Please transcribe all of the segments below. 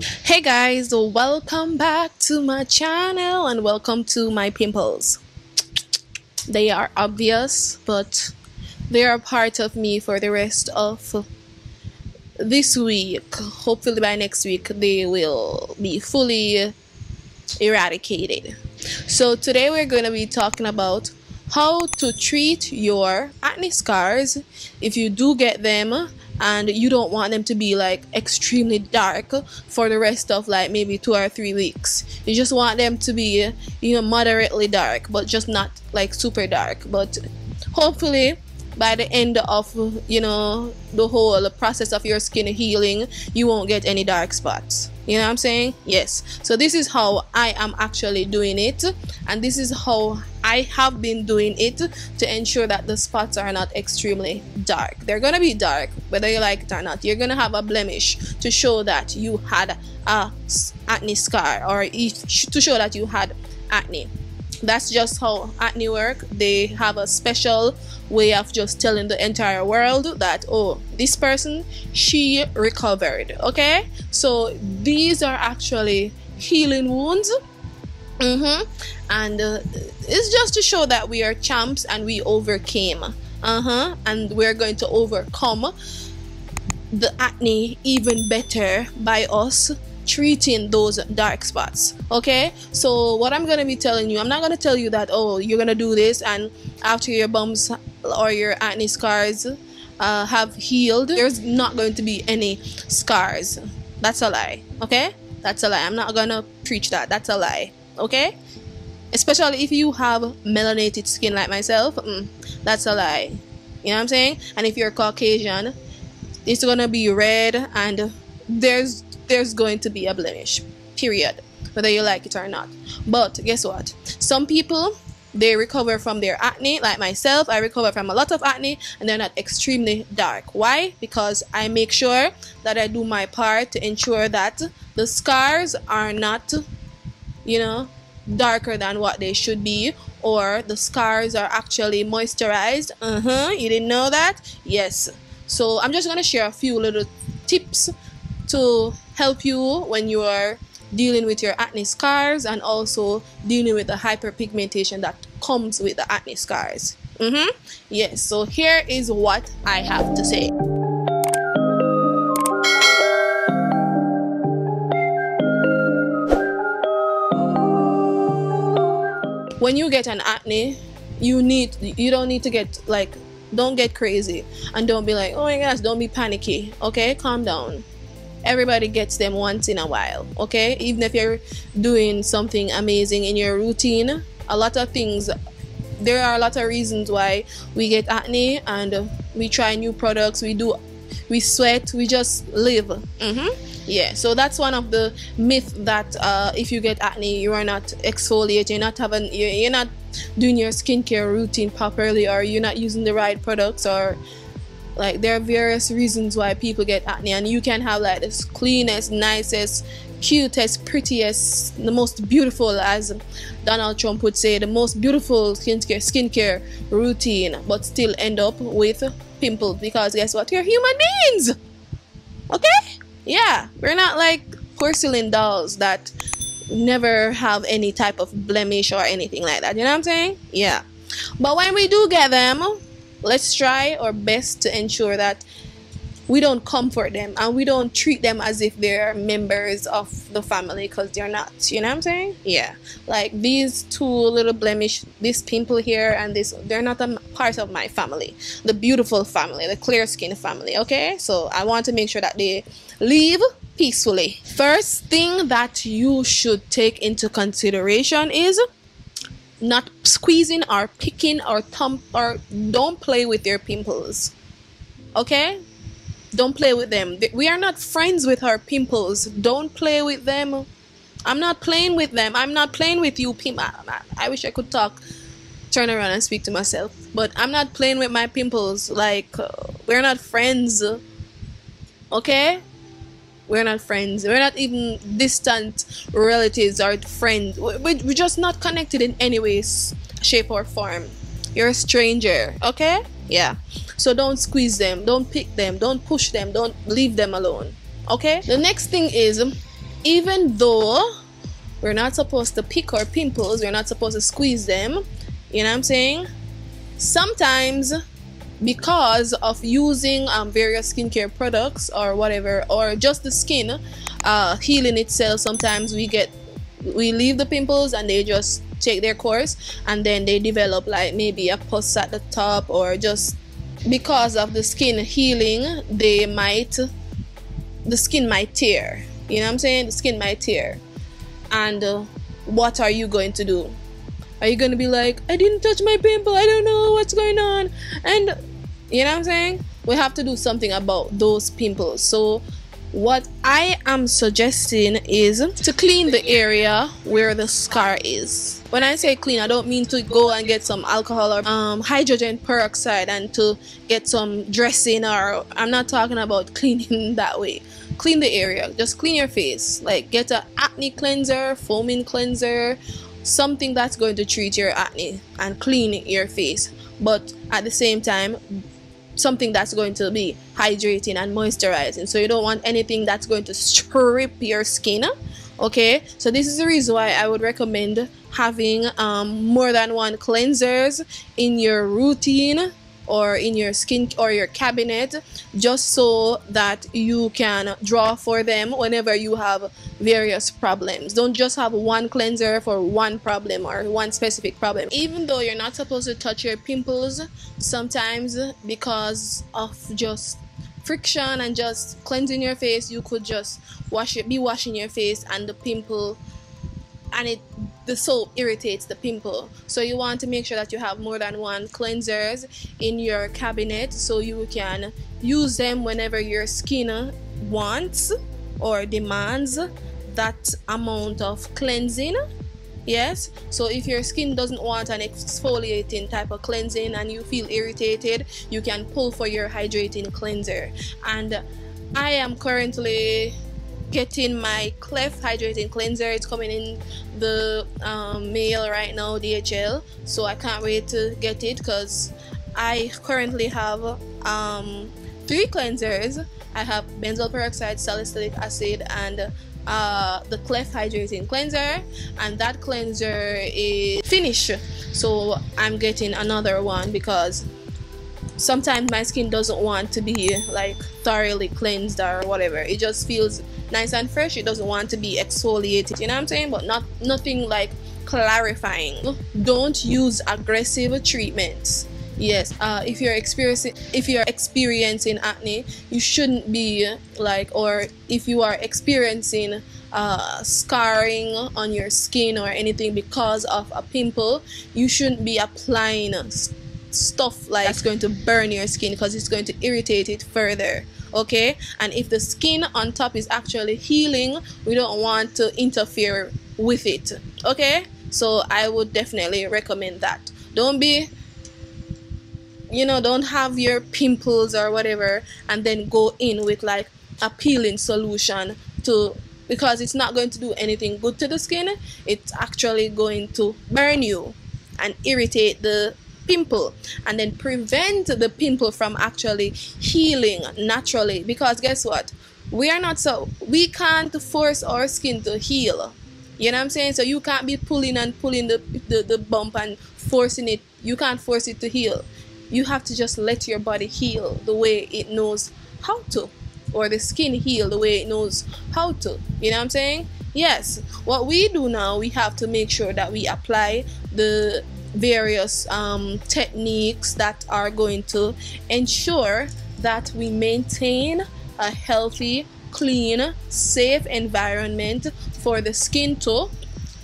Hey guys, welcome back to my channel and welcome to my pimples. They are obvious, but they are part of me for the rest of this week. Hopefully by next week they will be fully eradicated. So today we're going to be talking about how to treat your acne scars if you do get them and you don't want them to be like extremely dark for the rest of like maybe 2 or 3 weeks. You just want them to be, you know, moderately dark, but just not like super dark. But hopefully by the end of, you know, the whole process of your skin healing, you won't get any dark spots. You know what I'm saying? Yes. So this is how I am actually doing it, and this is how I have been doing it to ensure that the spots are not extremely dark. They're gonna be dark whether you like it or not. You're gonna have a blemish to show that you had a acne scar, or to show that you had acne. That's just how acne work. They have a special way of just telling the entire world that, oh, this person, she recovered. Okay, so these are actually healing wounds, and it's just to show that we are champs and we overcame, and we're going to overcome the acne even better by us treating those dark spots. Okay, so what I'm gonna be telling you, I'm not gonna tell you that, oh, you're gonna do this and after your bumps or your acne scars have healed, there's not going to be any scars. That's a lie. Okay, that's a lie. I'm not gonna preach that. That's a lie. Okay, especially if you have melanated skin like myself, that's a lie. You know what I'm saying? And if you're Caucasian, it's gonna be red and there's going to be a blemish, period, whether you like it or not. But guess what? Some people, they recover from their acne. Like myself, I recover from a lot of acne and they're not extremely dark. Why? Because I make sure that I do my part to ensure that the scars are not, you know, darker than what they should be, or the scars are actually moisturized. You didn't know that? Yes. So I'm just gonna share a few little tips to help you when you are dealing with your acne scars and also dealing with the hyperpigmentation that comes with the acne scars. Yes, so here is what I have to say. When you get an acne, you don't need to get like, don't get crazy and don't be like, oh my gosh, don't be panicky. Okay, calm down. Everybody gets them once in a while. Okay, even if you're doing something amazing in your routine, a lot of things, there are a lot of reasons why we get acne, and we try new products, we sweat, we just live. Yeah, so that's one of the myths, that if you get acne, you are not exfoliating, you're not doing your skincare routine properly, or you're not using the right products, or like there are various reasons why people get acne. And you can have like this cleanest, nicest, cutest, prettiest, the most beautiful, as Donald Trump would say, the most beautiful skincare routine, but still end up with pimples, because guess what? You're human beings. Okay? Yeah, we're not like porcelain dolls that never have any type of blemish or anything like that. You know what I'm saying? Yeah. But when we do get them, let's try our best to ensure that we don't comfort them and we don't treat them as if they're members of the family, because they're not. You know what I'm saying? Yeah. Like these two little blemish, this pimple here and this, they're not a part of my family, the beautiful family, the clear skin family. Okay, so I want to make sure that they leave peacefully. First thing that you should take into consideration is not squeezing or picking or don't play with your pimples. Okay, don't play with them. We are not friends with our pimples. Don't play with them. I'm not playing with them. I'm not playing with you, I wish I could talk, turn around and speak to myself, but I'm not playing with my pimples. Like we're not friends. Okay, we're not friends. We're not even distant relatives or friends. We're just not connected in any way, shape or form. You're a stranger. Okay, yeah. So don't squeeze them, don't pick them, don't push them, don't leave them alone. Okay, the next thing is even though we're not supposed to pick our pimples, we're not supposed to squeeze them, you know what I'm saying? Sometimes, because of using various skincare products or whatever, or just the skin healing itself, sometimes we leave the pimples and they just take their course, and then they develop like maybe a pus at the top, or just because of the skin healing, the skin might tear. You know what I'm saying? The skin might tear. And what are you going to do? Are you going to be like, I didn't touch my pimple, I don't know what's going on? And you know what I'm saying? We have to do something about those pimples. So what I am suggesting is to clean the area where the scar is. When I say clean, I don't mean to go and get some alcohol or hydrogen peroxide and to get some dressing, or I'm not talking about cleaning that way. Clean the area. Just clean your face. Like get an acne cleanser, foaming cleanser, something that's going to treat your acne and clean your face. But at the same time, something that's going to be hydrating and moisturizing. So you don't want anything that's going to strip your skin. Okay, so this is the reason why I would recommend having more than one cleansers in your routine or in your skin or your cabinet, just so that you can draw for them whenever you have various problems. Don't just have one cleanser for one problem or one specific problem. Even though you're not supposed to touch your pimples, sometimes because of just friction and just cleansing your face, you could just be washing your face, and the pimple and the soap irritates the pimple. So you want to make sure that you have more than one cleansers in your cabinet, so you can use them whenever your skin wants or demands that amount of cleansing. Yes, so if your skin doesn't want an exfoliating type of cleansing and you feel irritated, you can pull for your hydrating cleanser. And I am currently getting my Clef hydrating cleanser. It's coming in the mail right now, DHL, so I can't wait to get it, because I currently have 3 cleansers. I have benzoyl peroxide, salicylic acid, and the Clef hydrating cleanser, and that cleanser is finished, so I'm getting another one because sometimes my skin doesn't want to be like thoroughly cleansed or whatever. It just feels nice and fresh. It doesn't want to be exfoliated, you know what I'm saying? But nothing like clarifying. Don't use aggressive treatments. Yes, if you're experiencing acne, you shouldn't be like, or if you are experiencing scarring on your skin or anything because of a pimple, you shouldn't be applying stuff like that's going to burn your skin, because it's going to irritate it further. Okay, and if the skin on top is actually healing, we don't want to interfere with it. Okay, so I would definitely recommend that. Don't have your pimples or whatever and then go in with like a peeling solution because it's not going to do anything good to the skin. It's actually going to burn you and irritate the pimple, and then prevent the pimple from actually healing naturally. Because guess what, we can't force our skin to heal, you know what I'm saying? So you can't be pulling the bump and forcing it. You can't force it to heal. You have to just let your body heal the way it knows how to, or the skin heal the way it knows how to, you know what I'm saying? Yes, what we do now, we have to make sure that we apply the various techniques that are going to ensure that we maintain a healthy, clean, safe environment for the skin to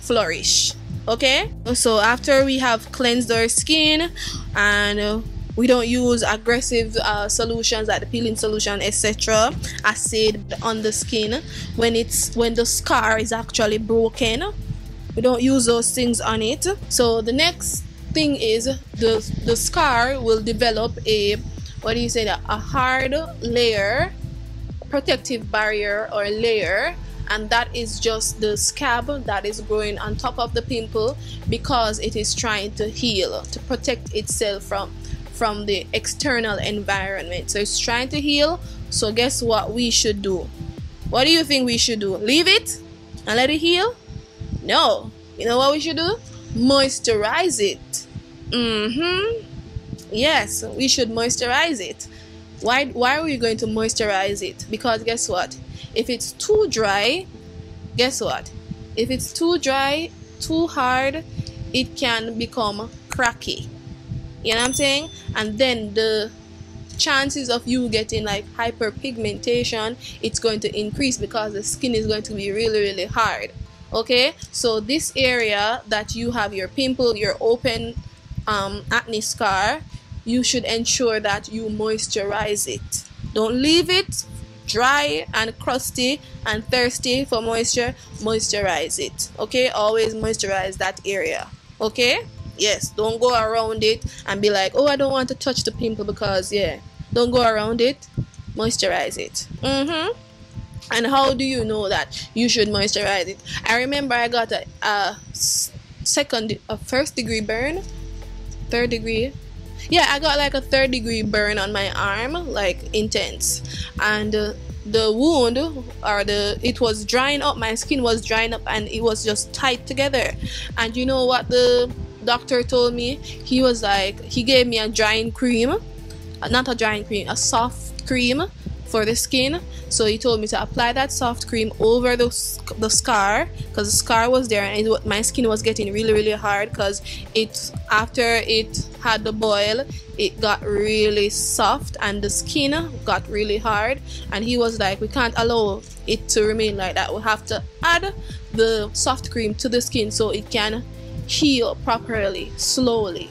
flourish. Okay, so after we have cleansed our skin and we don't use aggressive solutions like the peeling solution, etc., acid on the skin, when the scar is actually broken, we don't use those things on it. So the next thing is the scar will develop a hard layer, protective barrier or layer, and that is just the scab that is growing on top of the pimple because it is trying to heal, to protect itself from the external environment. So it's trying to heal. So guess what we should do? What do you think we should do? Leave it? and let it heal? No. You know what we should do? Moisturize it. Yes, we should moisturize it. Why are we going to moisturize it? Because guess what? If it's too dry, guess what? If it's too dry, too hard, it can become cracky. You know what I'm saying? And then the chances of you getting like hyperpigmentation, it's going to increase because the skin is going to be really hard. Okay, so this area that you have your pimple, your open acne scar, you should ensure that you moisturize it. Don't leave it dry and crusty and thirsty for moisture. Moisturize it. Okay, always moisturize that area. Okay, yes, don't go around it and be like, oh, I don't want to touch the pimple, because yeah, don't go around it. Moisturize it. And how do you know that you should moisturize it? I remember I got a first degree burn, third degree. Yeah, I got like a 3rd-degree burn on my arm, like intense, and the wound, or it was drying up. My skin was drying up and it was just tight together. And you know what the doctor told me? He was like, he gave me a drying cream, not a drying cream, a soft cream for the skin. So he told me to apply that soft cream over the scar, because the scar was there, and my skin was getting really hard, because after it had the boil, it got really soft and the skin got really hard. And he was like, we can't allow it to remain like that. We have to add the soft cream to the skin so it can heal properly, slowly.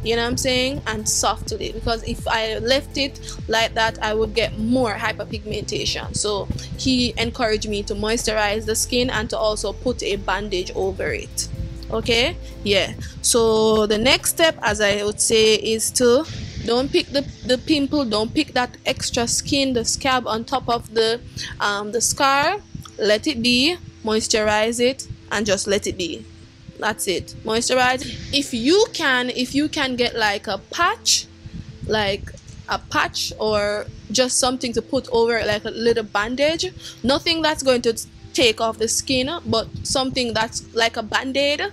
You know what I'm saying? And softly, because if I left it like that, I would get more hyperpigmentation. So he encouraged me to moisturize the skin and to also put a bandage over it. Okay, yeah. So the next step, as I would say, is to don't pick the pimple, don't pick that extra skin, the scab on top of the scar. Let it be, moisturize it, and just let it be. That's it. Moisturize. If you can get like a patch, or just something to put over it, like a little bandage, nothing that's going to take off the skin, but something that's like a band-aid.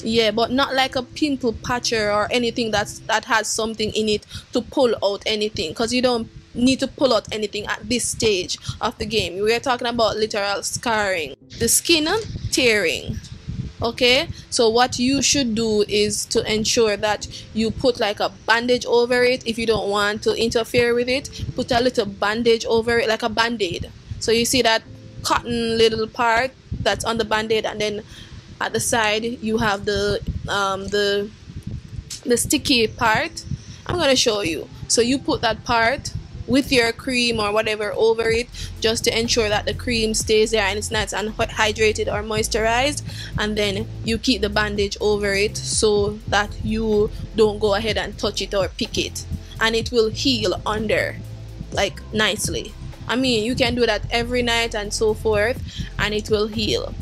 Yeah, but not like a pimple patcher or anything that has something in it to pull out anything, because you don't need to pull out anything at this stage of the game. We're talking about literal scarring, the skin tearing. Okay, so what you should do is to ensure that you put like a bandage over it. If you don't want to interfere with it, put a little bandage over it, like a band-aid. So you see that cotton little part that's on the band-aid, and then at the side you have the sticky part. I'm gonna show you. So you put that part with your cream or whatever over it, just to ensure that the cream stays there and it's nice and hydrated or moisturized, and then you keep the bandage over it so that you don't go ahead and touch it or pick it, and it will heal under like nicely. I mean, you can do that every night and so forth, and it will heal.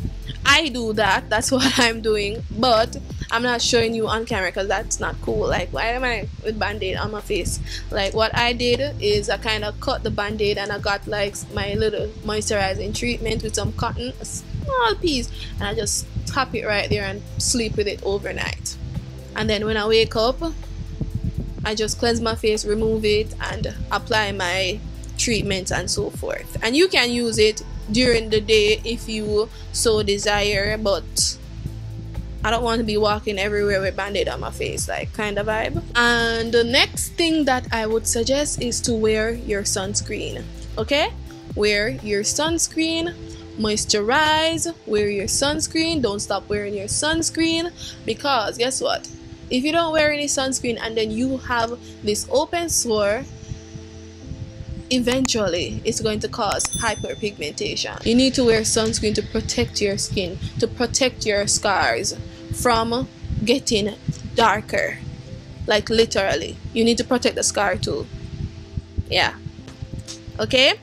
I do that, that's what I'm doing, but I'm not showing you on camera because that's not cool. Like, why am I with band-aid on my face? Like, what I did is I kind of cut the band-aid and I got like my little moisturizing treatment with some cotton, a small piece, and I just tap it right there and sleep with it overnight. And then when I wake up, I just cleanse my face, remove it, and apply my treatments and so forth. And you can use it during the day if you so desire, but I don't want to be walking everywhere with band-aid on my face, like kind of vibe. And the next thing that I would suggest is to wear your sunscreen. Okay, wear your sunscreen, moisturize, wear your sunscreen. Don't stop wearing your sunscreen, because guess what, if you don't wear any sunscreen and then you have this open sore, eventually it's going to cause hyperpigmentation. You need to wear sunscreen to protect your skin, to protect your scars from getting darker. Like literally, you need to protect the scar too. Yeah, okay.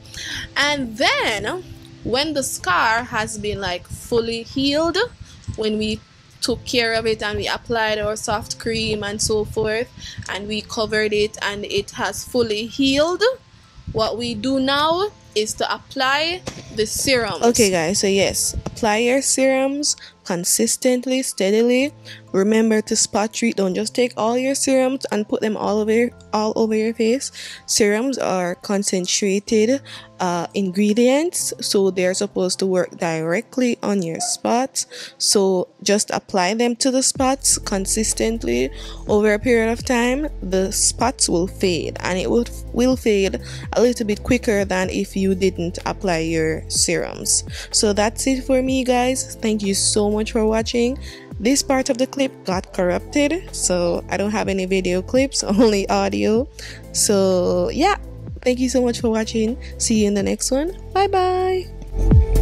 And then when the scar has been like fully healed, when we took care of it and we applied our soft cream and so forth, and we covered it and it has fully healed, what we do now is to apply the serums. Okay guys, so yes, apply your serums consistently, steadily. Remember to spot treat. Don't just take all your serums and put them all over your face. Serums are concentrated ingredients, so they're supposed to work directly on your spots. So just apply them to the spots consistently over a period of time. The spots will fade, and it will fade a little bit quicker than if you didn't apply your serums. So that's it for me, guys. Thank you so much for watching. This part of the clip got corrupted, so I don't have any video clips, only audio. So yeah, thank you so much for watching. See you in the next one. Bye bye.